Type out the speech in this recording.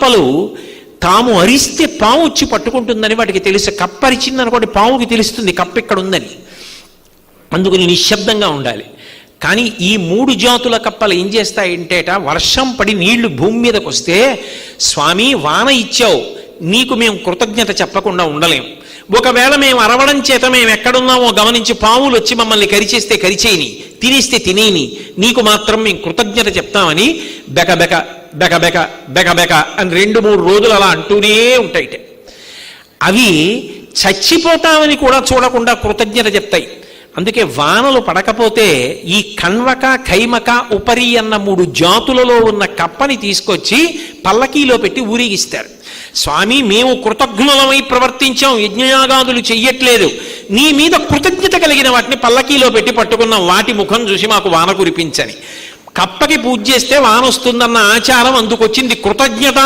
కప్పలు తాము అరిస్తే పాము వచ్చి పట్టుకుంటుందని వాటికి తెలుసు. కప్ప అరిచిందనుకోండి పాముకి తెలుస్తుంది కప్ప ఇక్కడ ఉందని. అందుకని నిశ్శబ్దంగా ఉండాలి. కానీ ఈ 3 జాతుల కప్పలు ఏం చేస్తాయంటేట, వర్షం పడి నీళ్లు భూమి మీదకి వస్తే, స్వామి వాన ఇచ్చావు, నీకు మేము కృతజ్ఞత చెప్పకుండా ఉండలేం. ఒకవేళ మేము అరవడం చేత మేము ఎక్కడున్నామో గమనించి పాములు వచ్చి మమ్మల్ని కరిచేస్తే కరిచేయని, తినేస్తే తినేని, నీకు మాత్రం మేము కృతజ్ఞత చెప్తామని బెకబెక బెకబెక బెకబెక అని 2-3 రోజులు అలా అంటూనే ఉంటాయిట. అవి చచ్చిపోతామని కూడా చూడకుండా కృతజ్ఞత చెప్తాయి. అందుకే వానలు పడకపోతే ఈ కణ్వక కైమక ఉపరి అన్న 3 జాతులలో ఉన్న కప్పని తీసుకొచ్చి పల్లకీలో పెట్టి ఊరేగిస్తారు. స్వామి మేము కృతజ్ఞులమై ప్రవర్తించాం, యజ్ఞయాగాదులు చెయ్యట్లేదు, నీ మీద కృతజ్ఞత కలిగిన వాటిని పల్లకీలో పెట్టి పట్టుకున్నాం, వాటి ముఖం చూసి మాకు వాన కురిపించని. కప్పకి పూజ చేస్తే వాన వస్తుందన్న ఆచారం అందుకొచ్చింది. కృతజ్ఞత